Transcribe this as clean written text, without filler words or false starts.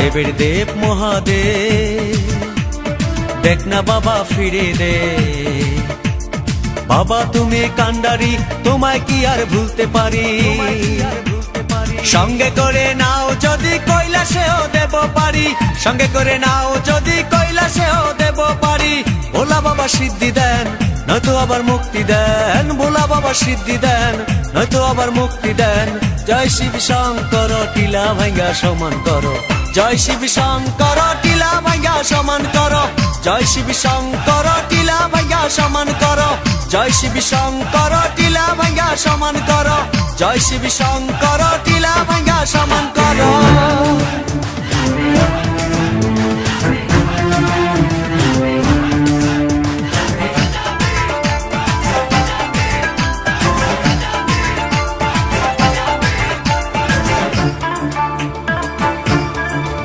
দেবের দেব মহাদেব, দেখ না বাবা ফিরে দে। বাবা তুমি কান্ডারি, তোমায় কি আর ভুলতে পারি। সঙ্গে করে নাও যদি কৈলাসেও দেব পারি, সঙ্গে করে নাও যদি কৈলাসেও দেব পারি। ভোলা বাবা সিদ্ধি দেন, নয়তো আবার মুক্তি দেন। ভোলা বাবা সিদ্ধি দেন, নয়তো আবার মুক্তি দেন। জয় শিব শঙ্কর, টিলা ভাঙ্গা সমান করো। জয় শিব শঙ্কর, টিলা ভাঙ্গা সমান করো। জয় শিব শঙ্কর, টিলা ভাঙ্গা সমান করো। জয় শিব শঙ্কর, টিলা ভাঙ্গা সমান করো। জয় শিব শঙ্কর, টিলা ভাঙ্গা সমান করো।